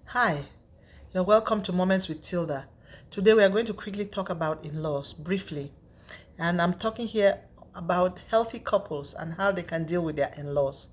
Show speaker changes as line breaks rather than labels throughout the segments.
Hi, you're welcome to Moments with Tilda. Today we are going to quickly talk about in-laws briefly. And I'm talking here about healthy couples and how they can deal with their in-laws.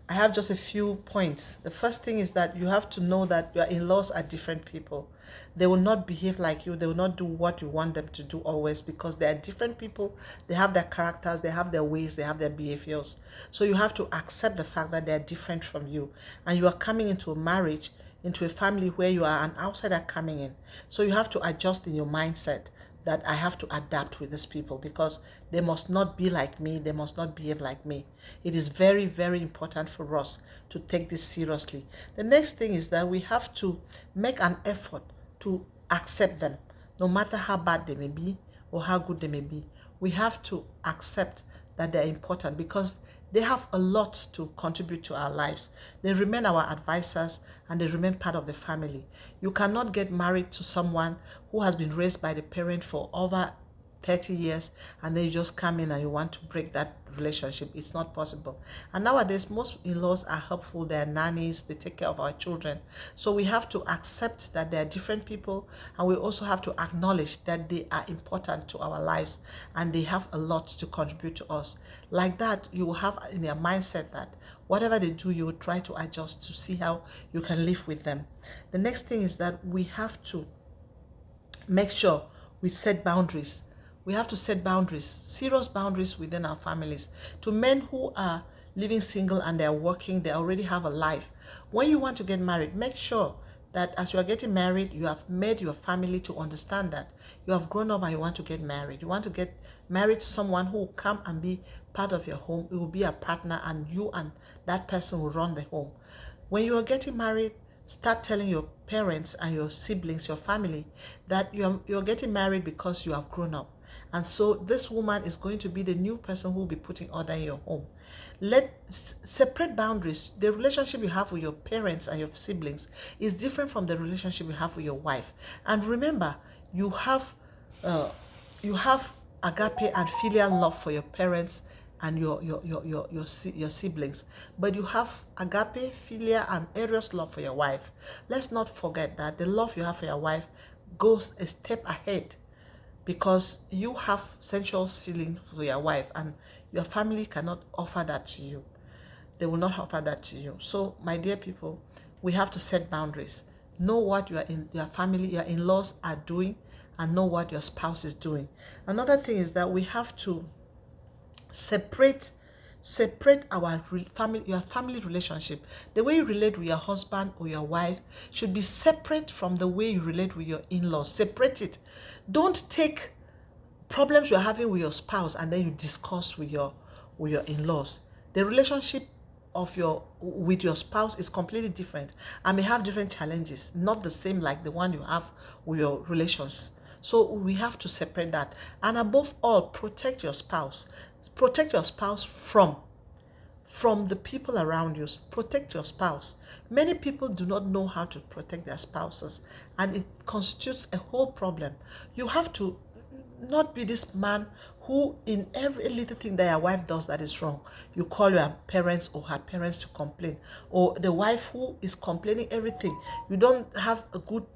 I have just a few points. The first thing is that you have to know that your in-laws are different people. They will not behave like you. They will not do what you want them to do always because they are different people. They have their characters, they have their ways, they have their behaviors. So you have to accept the fact that they are different from you. And you are coming into a marriage, into a family where you are an outsider coming in. So you have to adjust in your mindset that I have to adapt with these people because they must not be like me, they must not behave like me. It is very, very important for us to take this seriously. The next thing is that we have to make an effort to accept them, no matter how bad they may be or how good they may be. We have to accept that they're important because they have a lot to contribute to our lives. They remain our advisors and they remain part of the family. You cannot get married to someone who has been raised by the parent for over 30 years and then you just come in and you want to break that relationship. It's not possible. And nowadays most in-laws are helpful. They're nannies, they take care of our children. So we have to accept that they're different people, and we also have to acknowledge that they are important to our lives and they have a lot to contribute to us. Like that, you will have in your mindset that whatever they do, you will try to adjust to see how you can live with them. The next thing is that we have to make sure we set boundaries. We have to set boundaries, serious boundaries within our families. To men who are living single and they're working, they already have a life. When you want to get married, make sure that as you are getting married, you have made your family to understand that you have grown up and you want to get married. You want to get married to someone who will come and be part of your home. It will be a partner, and you and that person will run the home. When you are getting married, start telling your parents and your siblings, your family, that you're getting married because you have grown up. And so this woman is going to be the new person who will be putting order in your home. Separate boundaries. The relationship you have with your parents and your siblings is different from the relationship you have with your wife. And remember, you have uh, you have agape and filial love for your parents and your siblings, but you have agape, filial, and eros love for your wife. Let's not forget that the love you have for your wife goes a step ahead because you have sensual feelings for your wife and your family cannot offer that to you. They will not offer that to you. So, my dear people, we have to set boundaries. Know what your family, your in-laws are doing, and know what your spouse is doing. Another thing is that we have to separate our family, your family relationship. The way you relate with your husband or your wife should be separate from the way you relate with your in-laws. Separate it. Don't take problems you're having with your spouse and then you discuss with your in-laws. The relationship of your with your spouse is completely different and may have different challenges, not the same like the one you have with your relations. So we have to separate that. And above all, protect your spouse. Protect your spouse from the people around you. Protect your spouse. Many people do not know how to protect their spouses, and it constitutes a whole problem. You have to not be this man who, in every little thing that your wife does that is wrong, you call your parents or her parents to complain, or the wife who is complaining everything. You don't have a good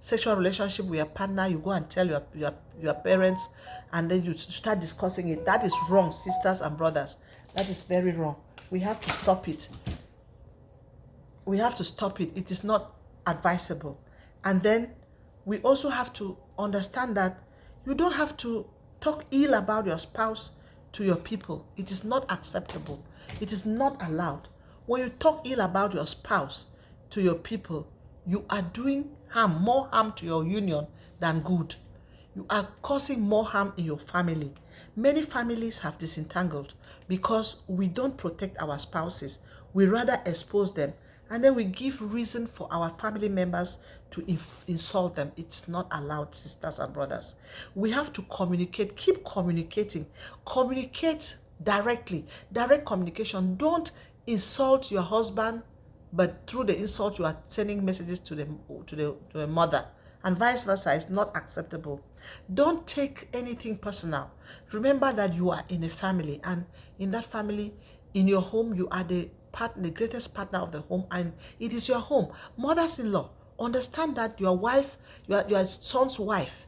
sexual relationship with your partner. You go and tell your parents, and then you start discussing it. That is wrong, sisters and brothers. That is very wrong. We have to stop it. We have to stop it. It is not advisable. And then we also have to understand that you don't have to talk ill about your spouse to your people. It is not acceptable. It is not allowed. When you talk ill about your spouse to your people, you are doing harm, more harm to your union than good. You are causing more harm in your family. Many families have disentangled because we don't protect our spouses. We rather expose them, and then we give reason for our family members to insult them. It's not allowed, sisters and brothers. We have to communicate, keep communicating, communicate directly, direct communication. Don't insult your husband, but through the insult you are sending messages to the mother, and vice versa is not acceptable. Don't take anything personal. Remember that you are in a family, and in that family, in your home, you are the the greatest partner of the home, and it is your home. Mothers-in-law, understand that your wife, your son's wife,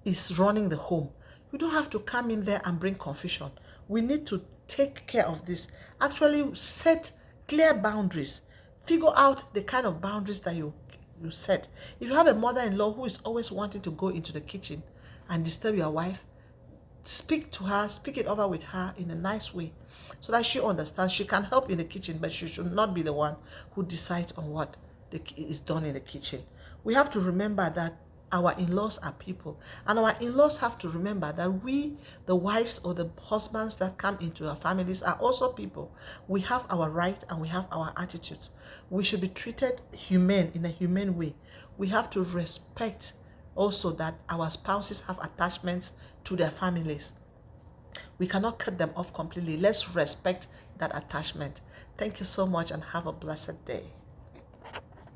is running the home. You don't have to come in there and bring confusion. We need to take care of this. Actually, set clear boundaries. Figure out the kind of boundaries that you set. If you have a mother-in-law who is always wanting to go into the kitchen and disturb your wife, speak to her, speak it over with her in a nice way so that she understands. She can help in the kitchen, but she should not be the one who decides on what is done in the kitchen. We have to remember that our in-laws are people, and our in-laws have to remember that we, the wives or the husbands that come into our families, are also people. We have our right and we have our attitudes. We should be treated humane, in a humane way. We have to respect also that our spouses have attachments to their families. We cannot cut them off completely. Let's respect that attachment. Thank you so much and have a blessed day.